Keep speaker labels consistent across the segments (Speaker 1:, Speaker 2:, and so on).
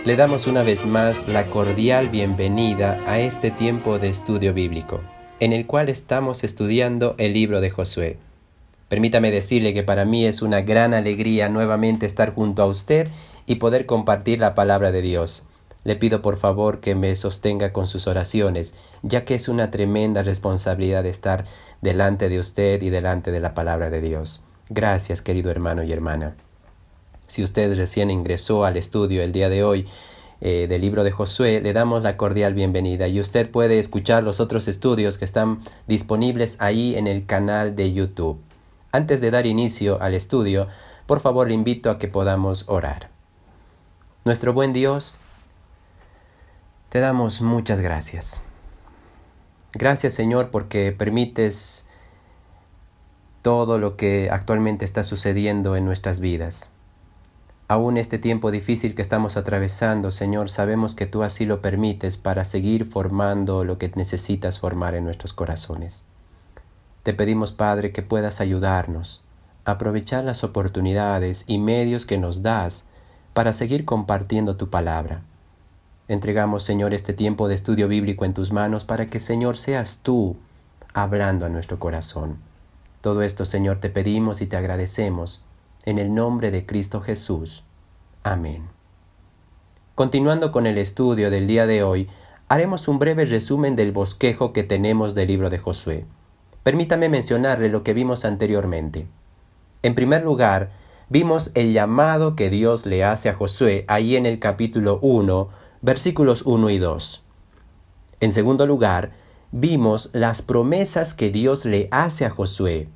Speaker 1: Le damos una vez más la cordial bienvenida a este tiempo de estudio bíblico, en el cual estamos estudiando el libro de Josué. Permítame decirle que para mí es una gran alegría nuevamente estar junto a usted y poder compartir la palabra de Dios. Le pido por favor que me sostenga con sus oraciones, ya que es una tremenda responsabilidad estar delante de usted y delante de la palabra de Dios. Gracias, querido hermano y hermana. Si usted recién ingresó al estudio el día de hoy del libro de Josué, le damos la cordial bienvenida y usted puede escuchar los otros estudios que están disponibles ahí en el canal de YouTube. Antes de dar inicio al estudio, por favor le invito a que podamos orar. Nuestro buen Dios, te damos muchas gracias. Gracias, Señor, porque permites todo lo que actualmente está sucediendo en nuestras vidas. Aún este tiempo difícil que estamos atravesando, Señor, sabemos que tú así lo permites para seguir formando lo que necesitas formar en nuestros corazones. Te pedimos, Padre, que puedas ayudarnos a aprovechar las oportunidades y medios que nos das para seguir compartiendo tu palabra. Entregamos, Señor, este tiempo de estudio bíblico en tus manos para que, Señor, seas tú hablando a nuestro corazón. Todo esto, Señor, te pedimos y te agradecemos en el nombre de Cristo Jesús. Amén. Continuando con el estudio del día de hoy, haremos un breve resumen del bosquejo que tenemos del libro de Josué. Permítame mencionarle lo que vimos anteriormente. En primer lugar, vimos el llamado que Dios le hace a Josué ahí en el capítulo 1, versículos 1 y 2. En segundo lugar, vimos las promesas que Dios le hace a Josué.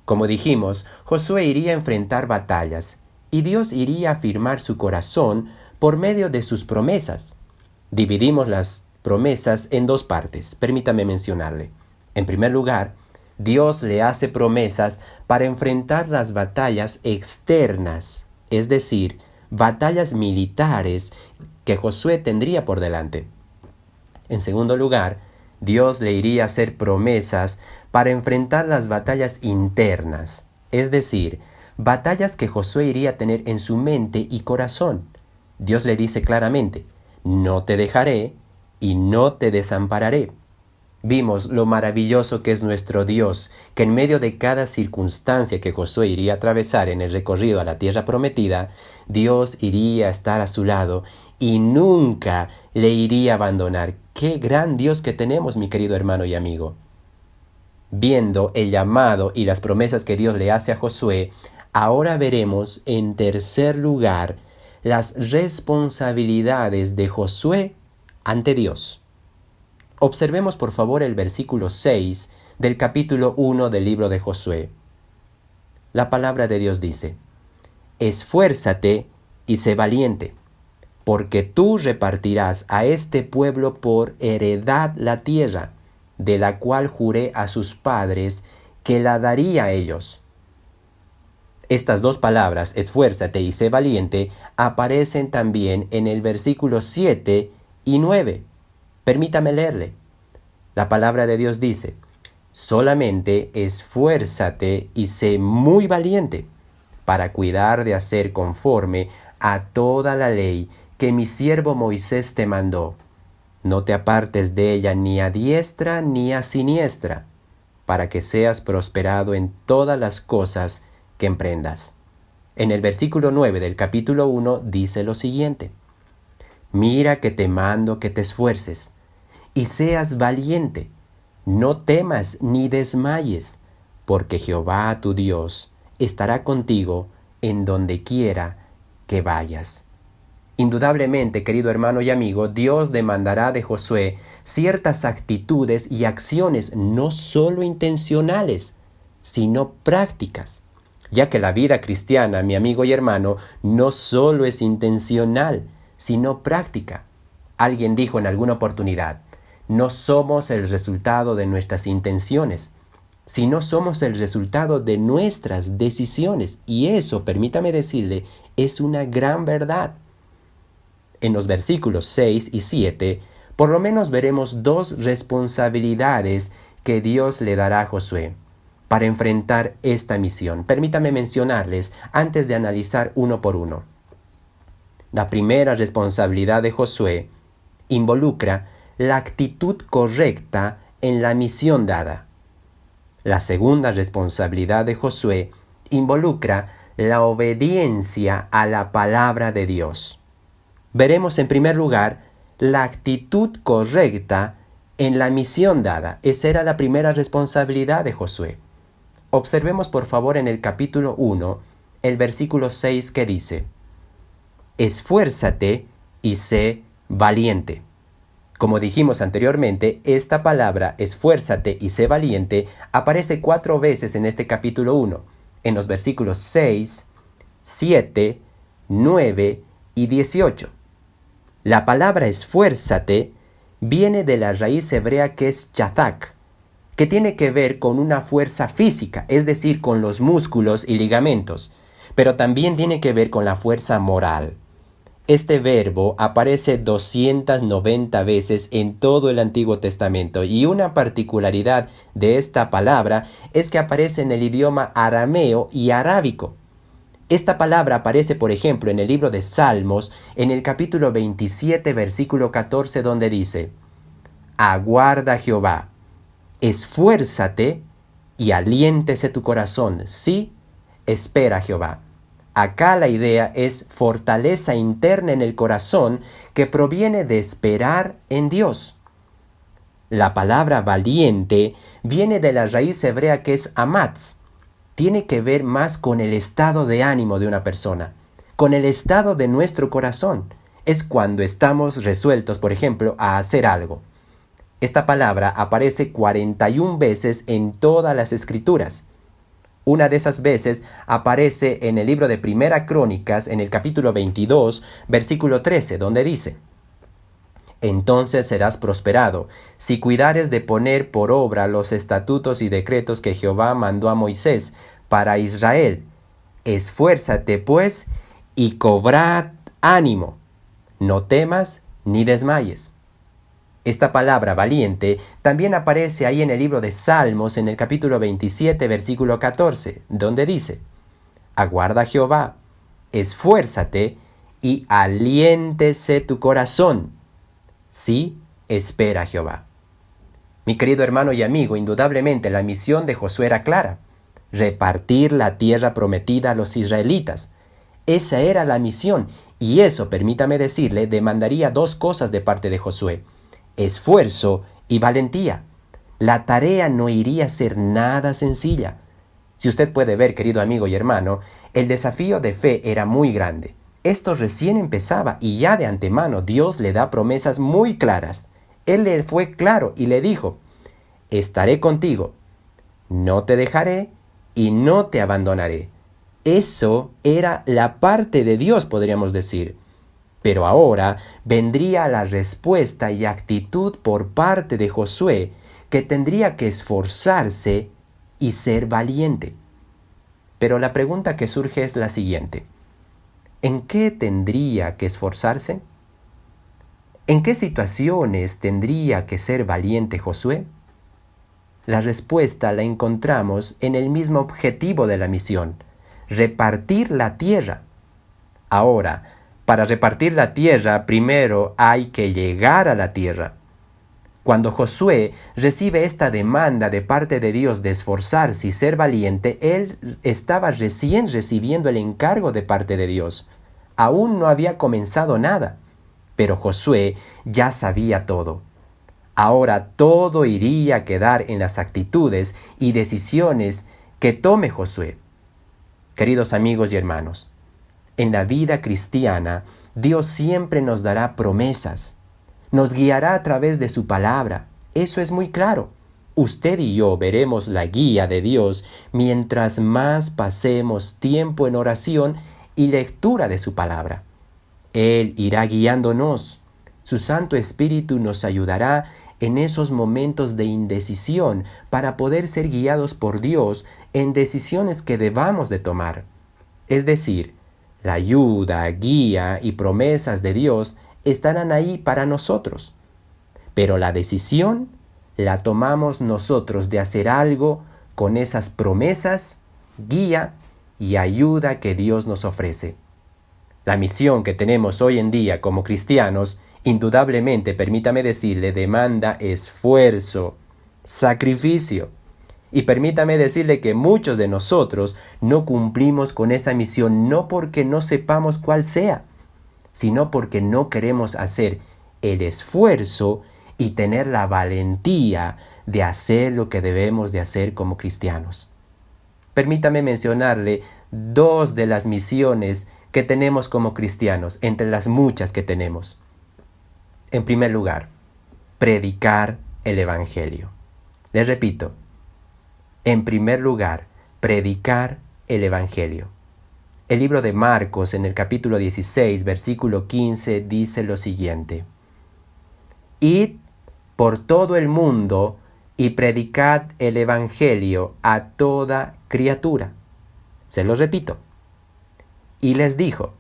Speaker 1: Como dijimos, Josué iría a enfrentar batallas y Dios iría a afirmar su corazón por medio de sus promesas. Dividimos las promesas en dos partes, permítame mencionarle. En primer lugar, Dios le hace promesas para enfrentar las batallas externas, es decir, batallas militares que Josué tendría por delante. En segundo lugar, Dios le iría a hacer promesas para enfrentar las batallas internas, es decir, batallas que Josué iría a tener en su mente y corazón. Dios le dice claramente, no te dejaré y no te desampararé. Vimos lo maravilloso que es nuestro Dios, que en medio de cada circunstancia que Josué iría a atravesar en el recorrido a la tierra prometida, Dios iría a estar a su lado y nunca le iría a abandonar. ¡Qué gran Dios que tenemos, mi querido hermano y amigo! Viendo el llamado y las promesas que Dios le hace a Josué, ahora veremos en tercer lugar las responsabilidades de Josué ante Dios. Observemos por favor el versículo 6 del capítulo 1 del libro de Josué. La palabra de Dios dice, esfuérzate y sé valiente, porque tú repartirás a este pueblo por heredad la tierra, de la cual juré a sus padres que la daría a ellos. Estas dos palabras, esfuérzate y sé valiente, aparecen también en el versículo 7 y 9. Permítame leerle. La palabra de Dios dice, solamente esfuérzate y sé muy valiente para cuidar de hacer conforme a toda la ley que mi siervo Moisés te mandó. No te apartes de ella ni a diestra ni a siniestra, para que seas prosperado en todas las cosas que emprendas. En el versículo 9 del capítulo 1 dice lo siguiente, mira que te mando que te esfuerces y seas valiente, no temas ni desmayes, porque Jehová tu Dios estará contigo en donde quiera que vayas. Indudablemente, querido hermano y amigo, Dios demandará de Josué ciertas actitudes y acciones no solo intencionales, sino prácticas, ya que la vida cristiana, mi amigo y hermano, no solo es intencional, sino práctica. Alguien dijo en alguna oportunidad, no somos el resultado de nuestras intenciones, sino somos el resultado de nuestras decisiones. Y eso, permítame decirle, es una gran verdad. En los versículos 6 y 7, por lo menos veremos dos responsabilidades que Dios le dará a Josué para enfrentar esta misión. Permítame mencionarles antes de analizar uno por uno. La primera responsabilidad de Josué involucra la actitud correcta en la misión dada. La segunda responsabilidad de Josué involucra la obediencia a la palabra de Dios. Veremos en primer lugar la actitud correcta en la misión dada. Esa era la primera responsabilidad de Josué. Observemos por favor en el capítulo 1, el versículo 6 que dice: esfuérzate y sé valiente. Como dijimos anteriormente, esta palabra esfuérzate y sé valiente aparece 4 veces en este capítulo 1, en los versículos 6, 7, 9 y 18. La palabra esfuérzate viene de la raíz hebrea que es chazak, que tiene que ver con una fuerza física, es decir, con los músculos y ligamentos, pero también tiene que ver con la fuerza moral. Este verbo aparece 290 veces en todo el Antiguo Testamento y una particularidad de esta palabra es que aparece en el idioma arameo y arábico. Esta palabra aparece, por ejemplo, en el libro de Salmos, en el capítulo 27, versículo 14, donde dice: aguarda a Jehová, esfuérzate y aliéntese tu corazón. Sí, espera a Jehová. Acá la idea es fortaleza interna en el corazón que proviene de esperar en Dios. La palabra valiente viene de la raíz hebrea que es amatz. Tiene que ver más con el estado de ánimo de una persona, con el estado de nuestro corazón. Es cuando estamos resueltos, por ejemplo, a hacer algo. Esta palabra aparece 41 veces en todas las Escrituras. Una de esas veces aparece en el libro de Primera Crónicas, en el capítulo 22, versículo 13, donde dice: entonces serás prosperado, si cuidares de poner por obra los estatutos y decretos que Jehová mandó a Moisés para Israel. Esfuérzate, pues, y cobrad ánimo. No temas ni desmayes. Esta palabra valiente también aparece ahí en el libro de Salmos, en el capítulo 27, versículo 14, donde dice: aguarda a Jehová, esfuérzate y aliéntese tu corazón. Sí, espera a Jehová. Mi querido hermano y amigo, indudablemente la misión de Josué era clara: repartir la tierra prometida a los israelitas. Esa era la misión, y eso, permítame decirle, demandaría 2 cosas de parte de Josué: esfuerzo y valentía. La tarea no iría a ser nada sencilla. Si usted puede ver, querido amigo y hermano, el desafío de fe era muy grande. Esto recién empezaba y ya de antemano Dios le da promesas muy claras. Él le fue claro y le dijo: estaré contigo, no te dejaré y no te abandonaré. Eso era la parte de Dios, podríamos decir. Pero ahora vendría la respuesta y actitud por parte de Josué, que tendría que esforzarse y ser valiente. Pero la pregunta que surge es la siguiente: ¿en qué tendría que esforzarse? ¿En qué situaciones tendría que ser valiente Josué? La respuesta la encontramos en el mismo objetivo de la misión: repartir la tierra. Ahora, para repartir la tierra, primero hay que llegar a la tierra. Cuando Josué recibe esta demanda de parte de Dios de esforzarse y ser valiente, él estaba recién recibiendo el encargo de parte de Dios. Aún no había comenzado nada, pero Josué ya sabía todo. Ahora todo iría a quedar en las actitudes y decisiones que tome Josué. Queridos amigos y hermanos, en la vida cristiana, Dios siempre nos dará promesas. Nos guiará a través de su palabra. Eso es muy claro. Usted y yo veremos la guía de Dios mientras más pasemos tiempo en oración y lectura de su palabra. Él irá guiándonos. Su Santo Espíritu nos ayudará en esos momentos de indecisión para poder ser guiados por Dios en decisiones que debamos de tomar. Es decir, la ayuda, guía y promesas de Dios estarán ahí para nosotros. Pero la decisión la tomamos nosotros de hacer algo con esas promesas, guía y ayuda que Dios nos ofrece. La misión que tenemos hoy en día como cristianos, indudablemente, permítame decirle, demanda esfuerzo, sacrificio. Y permítame decirle que muchos de nosotros no cumplimos con esa misión no porque no sepamos cuál sea, sino porque no queremos hacer el esfuerzo y tener la valentía de hacer lo que debemos de hacer como cristianos. Permítame mencionarle dos de las misiones que tenemos como cristianos, entre las muchas que tenemos. En primer lugar, predicar el Evangelio. Les repito, en primer lugar, predicar el Evangelio. El libro de Marcos, en el capítulo 16, versículo 15, dice lo siguiente: Id por todo el mundo y predicad el Evangelio a toda criatura. Se lo repito. Y les dijo: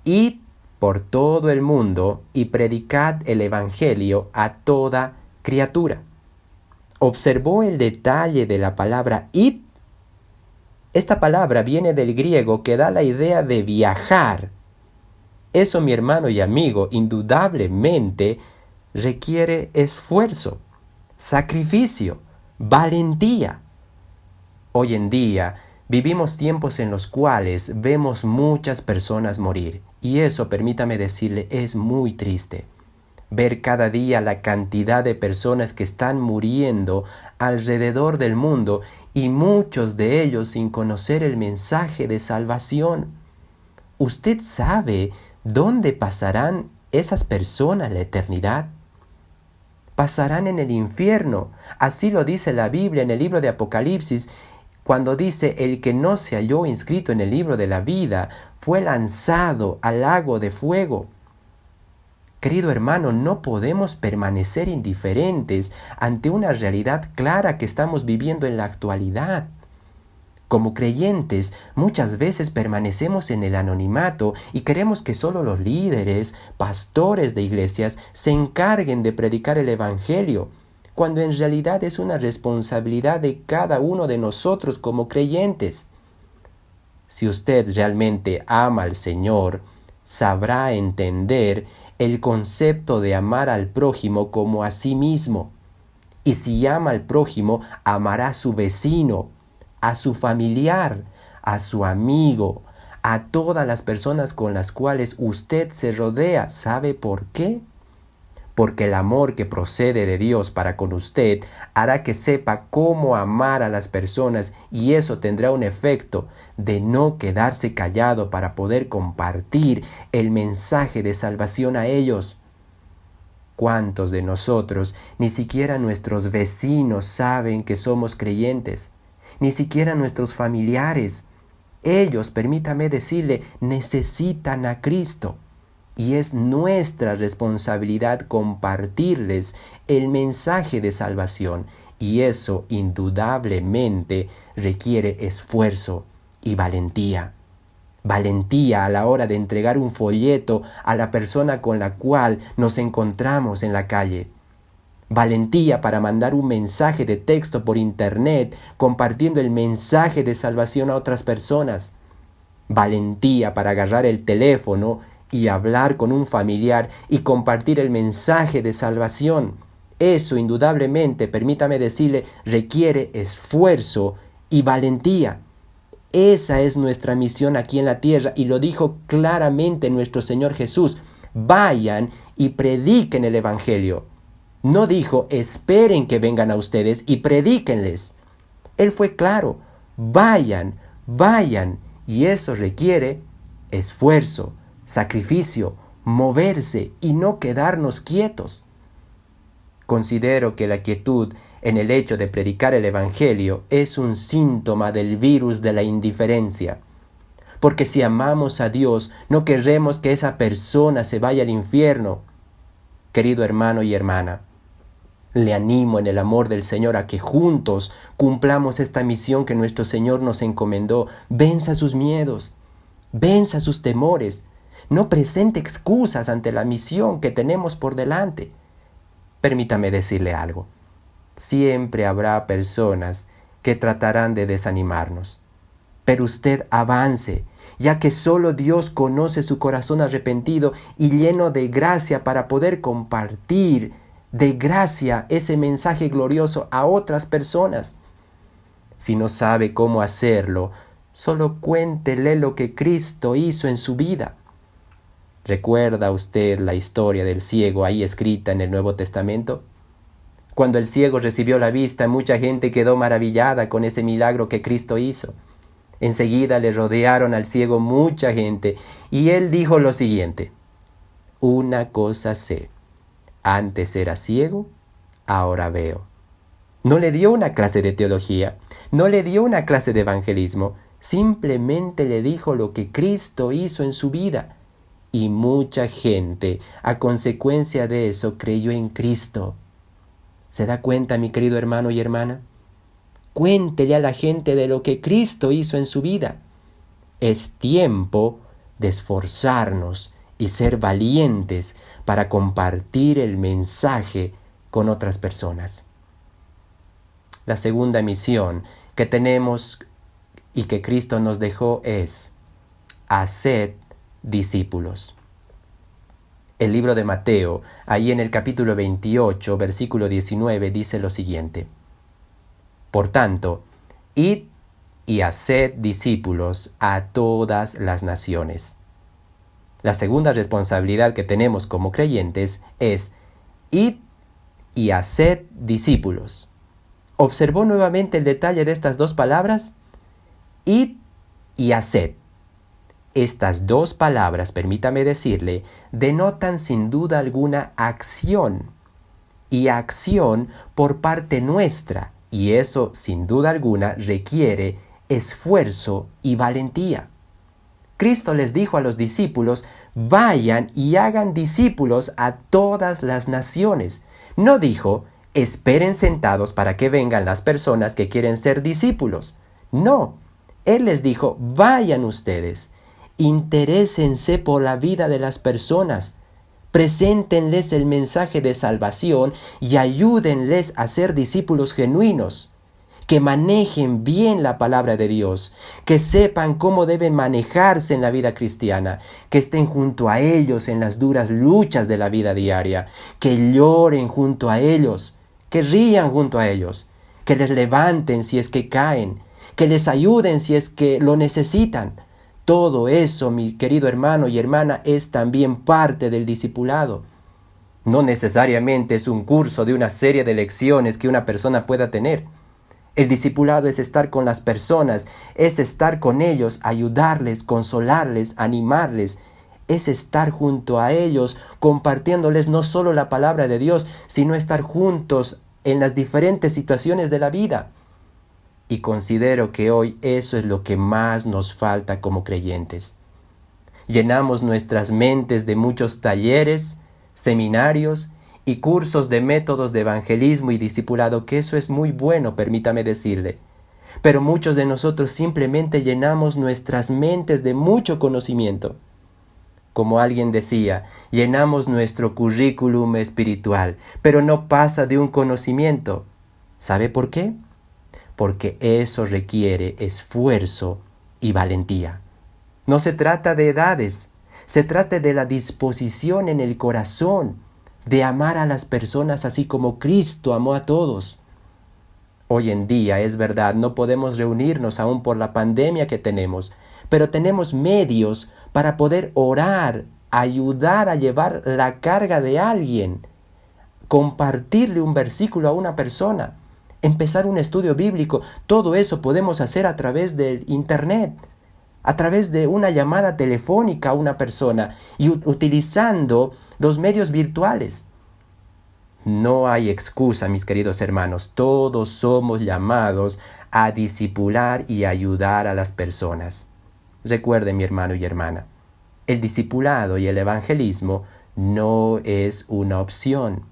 Speaker 1: Id por todo el mundo y predicad el Evangelio a toda criatura. ¿Observó el detalle de la palabra id? Esta palabra viene del griego que da la idea de viajar. Eso, mi hermano y amigo, indudablemente requiere esfuerzo, sacrificio, valentía. Hoy en día vivimos tiempos en los cuales vemos muchas personas morir, y eso, permítame decirle, es muy triste. Ver cada día la cantidad de personas que están muriendo alrededor del mundo y muchos de ellos sin conocer el mensaje de salvación. ¿Usted sabe dónde pasarán esas personas la eternidad? Pasarán en el infierno. Así lo dice la Biblia en el libro de Apocalipsis, cuando dice: el que no se halló inscrito en el libro de la vida fue lanzado al lago de fuego. Querido hermano, no podemos permanecer indiferentes ante una realidad clara que estamos viviendo en la actualidad. Como creyentes, muchas veces permanecemos en el anonimato y queremos que solo los líderes, pastores de iglesias, se encarguen de predicar el Evangelio, cuando en realidad es una responsabilidad de cada uno de nosotros como creyentes. Si usted realmente ama al Señor, sabrá entender el concepto de amar al prójimo como a sí mismo. Y si ama al prójimo, amará a su vecino, a su familiar, a su amigo, a todas las personas con las cuales usted se rodea. ¿Sabe por qué? Porque el amor que procede de Dios para con usted hará que sepa cómo amar a las personas, y eso tendrá un efecto de no quedarse callado para poder compartir el mensaje de salvación a ellos. ¿Cuántos de nosotros ni siquiera nuestros vecinos saben que somos creyentes? Ni siquiera nuestros familiares. Ellos, permítame decirle, necesitan a Cristo. Y es nuestra responsabilidad compartirles el mensaje de salvación. Y eso indudablemente requiere esfuerzo y valentía. Valentía a la hora de entregar un folleto a la persona con la cual nos encontramos en la calle. Valentía para mandar un mensaje de texto por internet compartiendo el mensaje de salvación a otras personas. Valentía para agarrar el teléfono y hablar con un familiar y compartir el mensaje de salvación. Eso indudablemente, permítame decirle, requiere esfuerzo y valentía. Esa es nuestra misión aquí en la tierra, y lo dijo claramente nuestro Señor Jesús: vayan y prediquen el Evangelio. No dijo: esperen que vengan a ustedes y predíquenles. Él fue claro: vayan, y eso requiere esfuerzo, sacrificio, moverse y no quedarnos quietos. Considero que la quietud en el hecho de predicar el Evangelio es un síntoma del virus de la indiferencia. Porque si amamos a Dios, no querremos que esa persona se vaya al infierno. Querido hermano y hermana, le animo en el amor del Señor a que juntos cumplamos esta misión que nuestro Señor nos encomendó. Venza sus miedos, venza sus temores. No presente excusas ante la misión que tenemos por delante. Permítame decirle algo. Siempre habrá personas que tratarán de desanimarnos. pero usted avance, ya que solo Dios conoce su corazón arrepentido y lleno de gracia para poder compartir de gracia ese mensaje glorioso a otras personas. Si no sabe cómo hacerlo, solo cuéntele lo que Cristo hizo en su vida. ¿Recuerda usted la historia del ciego ahí escrita en el Nuevo Testamento? Cuando el ciego recibió la vista, mucha gente quedó maravillada con ese milagro que Cristo hizo. Enseguida le rodearon al ciego mucha gente y él dijo lo siguiente: una cosa sé, antes era ciego, ahora veo. No le dio una clase de teología, no le dio una clase de evangelismo, simplemente le dijo lo que Cristo hizo en su vida. Y mucha gente, a consecuencia de eso, creyó en Cristo. ¿Se da cuenta, mi querido hermano y hermana? Cuéntele a la gente de lo que Cristo hizo en su vida. Es tiempo de esforzarnos y ser valientes para compartir el mensaje con otras personas. La segunda misión que tenemos y que Cristo nos dejó es: haced discípulos. El libro de Mateo, ahí en el capítulo 28, versículo 19, dice lo siguiente: por tanto, id y haced discípulos a todas las naciones. La segunda responsabilidad que tenemos como creyentes es: id y haced discípulos. ¿Observó nuevamente el detalle de estas dos palabras? Id y haced. Estas dos palabras, permítame decirle, denotan sin duda alguna acción, y acción por parte nuestra, y eso sin duda alguna requiere esfuerzo y valentía. Cristo les dijo a los discípulos: vayan y hagan discípulos a todas las naciones. No dijo: esperen sentados para que vengan las personas que quieren ser discípulos. No, Él les dijo: vayan ustedes. Interésense por la vida de las personas, preséntenles el mensaje de salvación y ayúdenles a ser discípulos genuinos, que manejen bien la palabra de Dios, que sepan cómo deben manejarse en la vida cristiana, que estén junto a ellos en las duras luchas de la vida diaria, que lloren junto a ellos, que rían junto a ellos, que les levanten si es que caen, que les ayuden si es que lo necesitan. Todo eso, mi querido hermano y hermana, es también parte del discipulado. No necesariamente es un curso de una serie de lecciones que una persona pueda tener. El discipulado es estar con las personas, es estar con ellos, ayudarles, consolarles, animarles. Es estar junto a ellos, compartiéndoles no solo la palabra de Dios, sino estar juntos en las diferentes situaciones de la vida. Y considero que hoy eso es lo que más nos falta como creyentes. Llenamos nuestras mentes de muchos talleres, seminarios y cursos de métodos de evangelismo y discipulado, que eso es muy bueno, permítame decirle. Pero muchos de nosotros simplemente llenamos nuestras mentes de mucho conocimiento. Como alguien decía, llenamos nuestro currículum espiritual, pero no pasa de un conocimiento. ¿Sabe por qué? Porque eso requiere esfuerzo y valentía. No se trata de edades, se trata de la disposición en el corazón de amar a las personas así como Cristo amó a todos. Hoy en día, es verdad, no podemos reunirnos aún por la pandemia que tenemos, pero tenemos medios para poder orar, ayudar a llevar la carga de alguien, compartirle un versículo a una persona, empezar un estudio bíblico. Todo eso podemos hacer a través del internet, a través de una llamada telefónica a una persona y utilizando los medios virtuales. No hay excusa, mis queridos hermanos. Todos somos llamados a discipular y ayudar a las personas. Recuerde, mi hermano y hermana, el discipulado y el evangelismo no es una opción,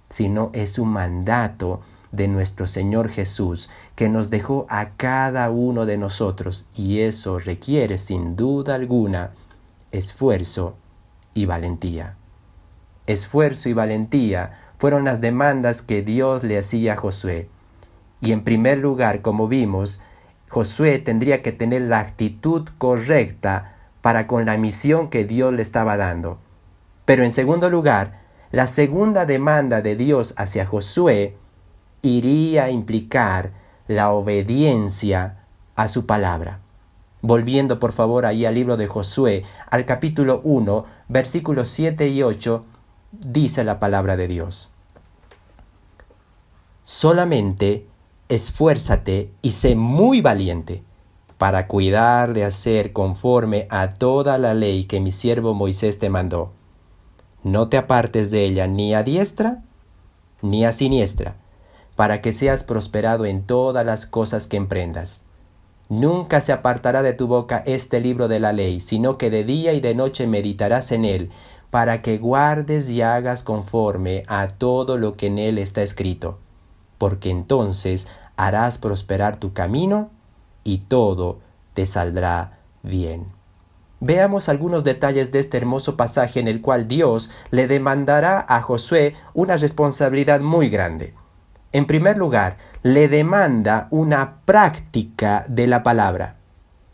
Speaker 1: sino es un mandato de nuestro Señor Jesús, que nos dejó a cada uno de nosotros, y eso requiere sin duda alguna esfuerzo y valentía. Esfuerzo y valentía fueron las demandas que Dios le hacía a Josué. Y en primer lugar, como vimos, Josué tendría que tener la actitud correcta para con la misión que Dios le estaba dando. Pero en segundo lugar, la segunda demanda de Dios hacia Josué iría a implicar la obediencia a su palabra. Volviendo por favor ahí al libro de Josué, al capítulo 1, versículos 7 y 8, dice la palabra de Dios. Solamente esfuérzate y sé muy valiente para cuidar de hacer conforme a toda la ley que mi siervo Moisés te mandó. No te apartes de ella ni a diestra ni a siniestra, para que seas prosperado en todas las cosas que emprendas. Nunca se apartará de tu boca este libro de la ley, sino que de día y de noche meditarás en él, para que guardes y hagas conforme a todo lo que en él está escrito, porque entonces harás prosperar tu camino y todo te saldrá bien. Veamos algunos detalles de este hermoso pasaje en el cual Dios le demandará a Josué una responsabilidad muy grande. En primer lugar, le demanda una práctica de la palabra.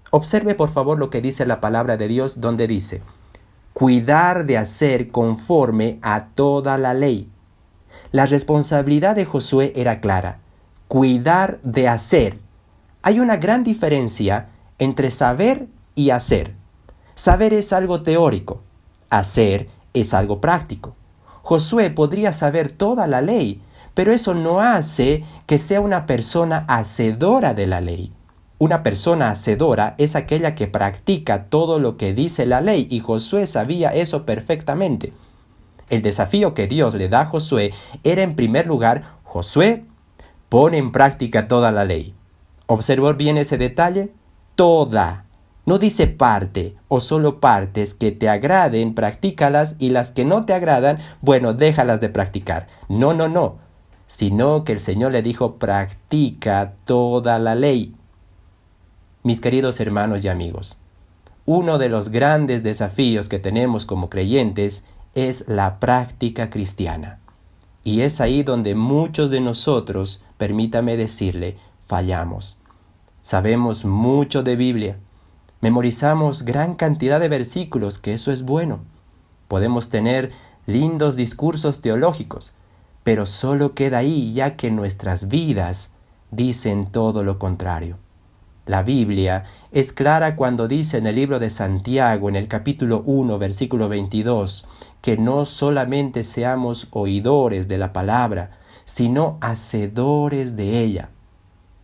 Speaker 1: Observe por favor lo que dice la palabra de Dios, donde dice, cuidar de hacer conforme a toda la ley. La responsabilidad de Josué era clara, cuidar de hacer. Hay una gran diferencia entre saber y hacer. Saber es algo teórico, hacer es algo práctico. Josué podría saber toda la ley, pero eso no hace que sea una persona hacedora de la ley. Una persona hacedora es aquella que practica todo lo que dice la ley, y Josué sabía eso perfectamente. El desafío que Dios le da a Josué era en primer lugar, Josué, pone en práctica toda la ley. ¿Observó bien ese detalle? Toda. No dice parte o solo partes que te agraden, practícalas, y las que no te agradan, bueno, déjalas de practicar. No. Sino que el Señor le dijo, practica toda la ley. Mis queridos hermanos y amigos, uno de los grandes desafíos que tenemos como creyentes es la práctica cristiana. Y es ahí donde muchos de nosotros, permítame decirle, fallamos. Sabemos mucho de Biblia, memorizamos gran cantidad de versículos, que eso es bueno. Podemos tener lindos discursos teológicos, pero solo queda ahí, ya que nuestras vidas dicen todo lo contrario. La Biblia es clara cuando dice en el libro de Santiago, en el capítulo 1, versículo 22, que no solamente seamos oidores de la palabra, sino hacedores de ella.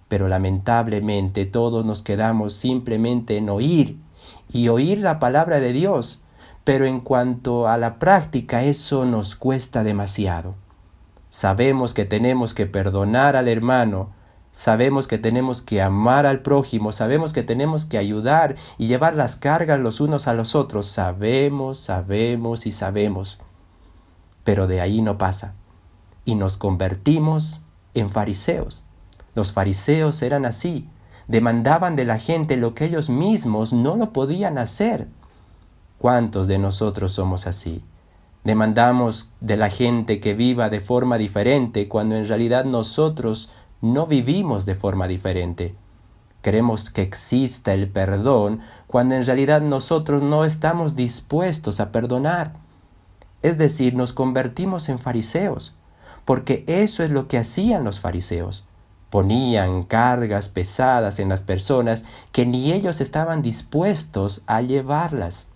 Speaker 1: Pero lamentablemente todos nos quedamos simplemente en oír y oír la palabra de Dios, pero en cuanto a la práctica eso nos cuesta demasiado. Sabemos que tenemos que perdonar al hermano, sabemos que tenemos que amar al prójimo, sabemos que tenemos que ayudar y llevar las cargas los unos a los otros. Sabemos. Pero de ahí no pasa. Y nos convertimos en fariseos. Los fariseos eran así. Demandaban de la gente lo que ellos mismos no lo podían hacer. ¿Cuántos de nosotros somos así? Demandamos de la gente que viva de forma diferente cuando en realidad nosotros no vivimos de forma diferente. Queremos que exista el perdón cuando en realidad nosotros no estamos dispuestos a perdonar. Es decir, nos convertimos en fariseos, porque eso es lo que hacían los fariseos. Ponían cargas pesadas en las personas que ni ellos estaban dispuestos a llevarlas.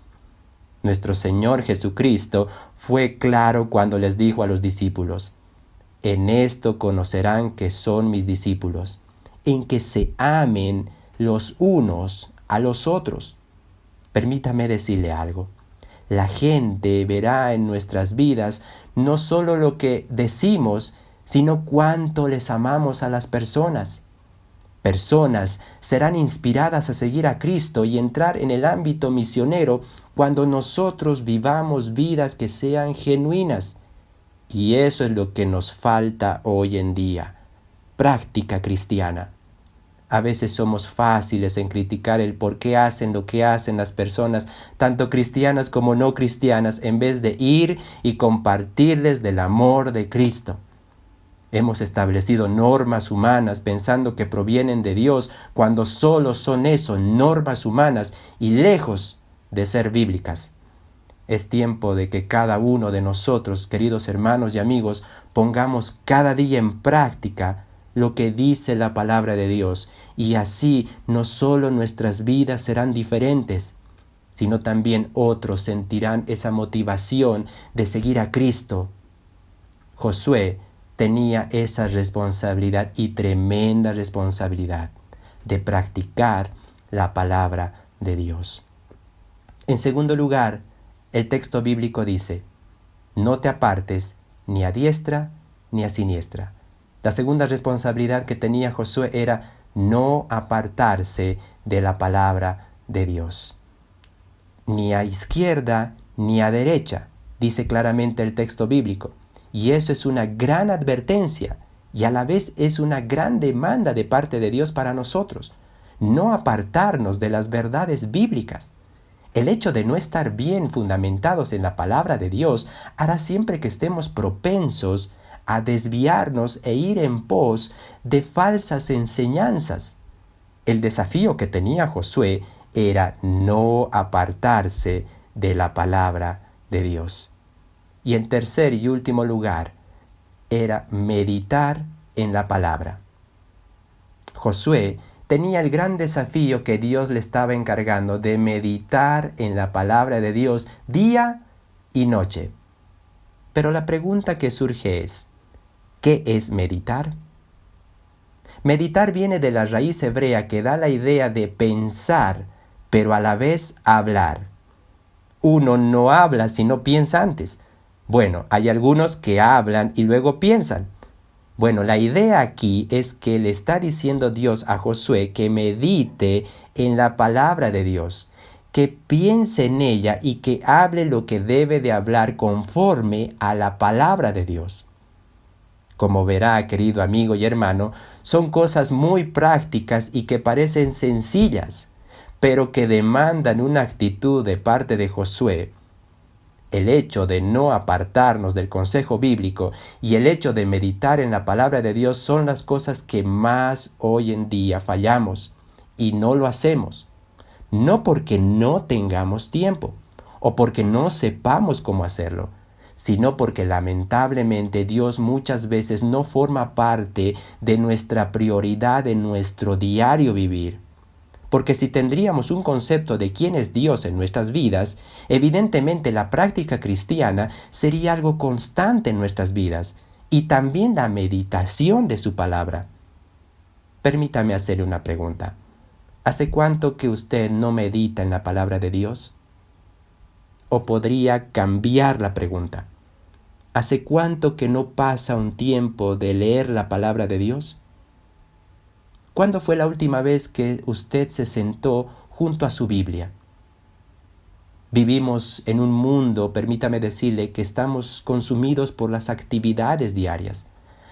Speaker 1: Nuestro Señor Jesucristo fue claro cuando les dijo a los discípulos, en esto conocerán que son mis discípulos, en que se amen los unos a los otros. Permítame decirle algo. La gente verá en nuestras vidas no solo lo que decimos, sino cuánto les amamos a las personas. Personas serán inspiradas a seguir a Cristo y entrar en el ámbito misionero cuando nosotros vivamos vidas que sean genuinas. Y eso es lo que nos falta hoy en día. Práctica cristiana. A veces somos fáciles en criticar el por qué hacen lo que hacen las personas, tanto cristianas como no cristianas, en vez de ir y compartirles del amor de Cristo. Hemos establecido normas humanas pensando que provienen de Dios cuando solo son eso, normas humanas y lejos de ser bíblicas. Es tiempo de que cada uno de nosotros, queridos hermanos y amigos, pongamos cada día en práctica lo que dice la palabra de Dios, y así no solo nuestras vidas serán diferentes, sino también otros sentirán esa motivación de seguir a Cristo. Josué tenía esa responsabilidad y tremenda responsabilidad de practicar la palabra de Dios. En segundo lugar, el texto bíblico dice: no te apartes ni a diestra ni a siniestra. La segunda responsabilidad que tenía Josué era no apartarse de la palabra de Dios. Ni a izquierda ni a derecha, dice claramente el texto bíblico. Y eso es una gran advertencia y a la vez es una gran demanda de parte de Dios para nosotros. No apartarnos de las verdades bíblicas. El hecho de no estar bien fundamentados en la palabra de Dios hará siempre que estemos propensos a desviarnos e ir en pos de falsas enseñanzas. El desafío que tenía Josué era no apartarse de la palabra de Dios. Y en tercer y último lugar, era meditar en la palabra. Josué tenía el gran desafío que Dios le estaba encargando de meditar en la palabra de Dios día y noche. Pero la pregunta que surge es: ¿qué es meditar? Meditar viene de la raíz hebrea que da la idea de pensar, pero a la vez hablar. Uno no habla si no piensa antes. Bueno, hay algunos que hablan y luego piensan. Bueno, la idea aquí es que le está diciendo Dios a Josué que medite en la palabra de Dios, que piense en ella y que hable lo que debe de hablar conforme a la palabra de Dios. Como verá, querido amigo y hermano, son cosas muy prácticas y que parecen sencillas, pero que demandan una actitud de parte de Josué. El hecho de no apartarnos del consejo bíblico y el hecho de meditar en la palabra de Dios son las cosas que más hoy en día fallamos y no lo hacemos. No porque no tengamos tiempo o porque no sepamos cómo hacerlo, sino porque lamentablemente Dios muchas veces no forma parte de nuestra prioridad en nuestro diario vivir. Porque si tendríamos un concepto de quién es Dios en nuestras vidas, evidentemente la práctica cristiana sería algo constante en nuestras vidas y también la meditación de su palabra. Permítame hacerle una pregunta. ¿Hace cuánto que usted no medita en la palabra de Dios? O podría cambiar la pregunta. ¿Hace cuánto que no pasa un tiempo de leer la palabra de Dios? ¿Cuándo fue la última vez que usted se sentó junto a su Biblia? Vivimos en un mundo, permítame decirle, que estamos consumidos por las actividades diarias,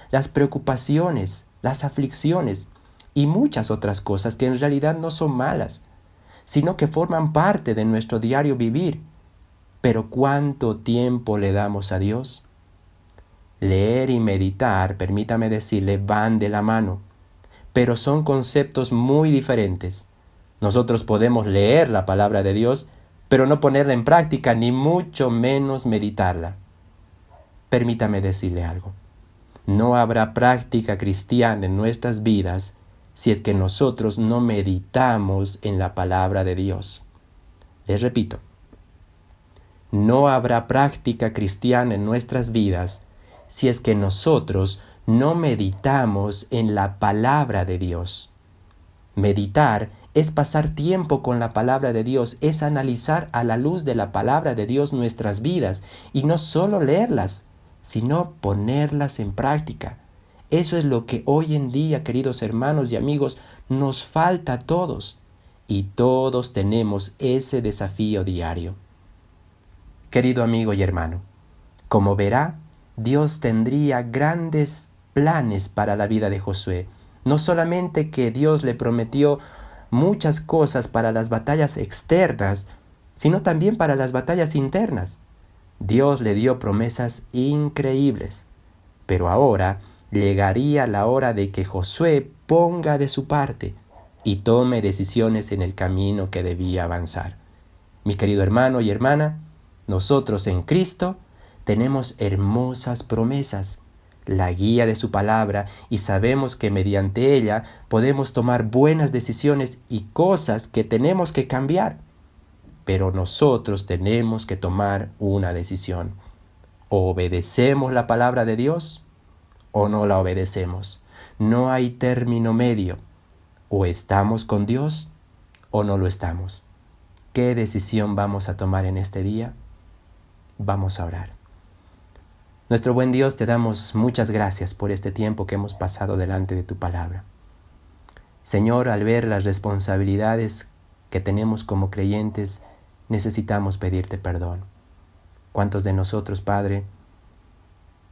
Speaker 1: las preocupaciones, las aflicciones y muchas otras cosas que en realidad no son malas, sino que forman parte de nuestro diario vivir. Pero ¿cuánto tiempo le damos a Dios? Leer y meditar, permítame decirle, van de la mano. Pero son conceptos muy diferentes. Nosotros podemos leer la palabra de Dios, pero no ponerla en práctica, ni mucho menos meditarla. Permítame decirle algo. No habrá práctica cristiana en nuestras vidas si es que nosotros no meditamos en la palabra de Dios. Les repito, no habrá práctica cristiana en nuestras vidas si es que nosotros no meditamos en la palabra de Dios. Meditar es pasar tiempo con la palabra de Dios, es analizar a la luz de la palabra de Dios nuestras vidas y no solo leerlas, sino ponerlas en práctica. Eso es lo que hoy en día, queridos hermanos y amigos, nos falta a todos y todos tenemos ese desafío diario. Querido amigo y hermano, como verá, Dios tendría grandes planes para la vida de Josué. No solamente que Dios le prometió muchas cosas para las batallas externas, sino también para las batallas internas. Dios le dio promesas increíbles, pero ahora llegaría la hora de que Josué ponga de su parte y tome decisiones en el camino que debía avanzar. Mi querido hermano y hermana, nosotros en Cristo tenemos hermosas promesas, la guía de su palabra, y sabemos que mediante ella podemos tomar buenas decisiones y cosas que tenemos que cambiar. Pero nosotros tenemos que tomar una decisión. O obedecemos la palabra de Dios o no la obedecemos. No hay término medio. O estamos con Dios o no lo estamos. ¿Qué decisión vamos a tomar en este día? Vamos a orar. Nuestro buen Dios, te damos muchas gracias por este tiempo que hemos pasado delante de tu palabra. Señor, al ver las responsabilidades que tenemos como creyentes, necesitamos pedirte perdón. ¿Cuántos de nosotros, Padre,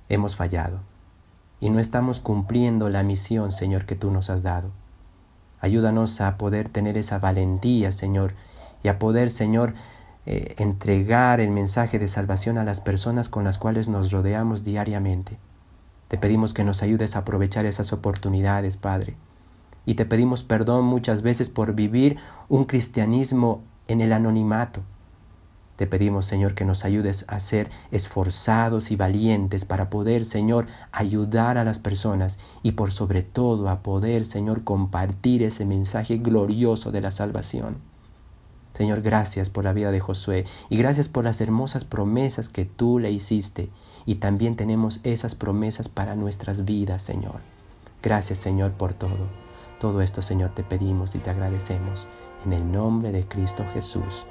Speaker 1: hemos fallado y no estamos cumpliendo la misión, Señor, que tú nos has dado? Ayúdanos a poder tener esa valentía, Señor, y a poder, Señor, entregar el mensaje de salvación a las personas con las cuales nos rodeamos diariamente. Te pedimos que nos ayudes a aprovechar esas oportunidades, Padre. Y te pedimos perdón muchas veces por vivir un cristianismo en el anonimato. Te pedimos, Señor, que nos ayudes a ser esforzados y valientes para poder, Señor, ayudar a las personas y por sobre todo a poder, Señor, compartir ese mensaje glorioso de la salvación. Señor, gracias por la vida de Josué y gracias por las hermosas promesas que tú le hiciste. Y también tenemos esas promesas para nuestras vidas, Señor. Gracias, Señor, por todo. Todo esto, Señor, te pedimos y te agradecemos. En el nombre de Cristo Jesús.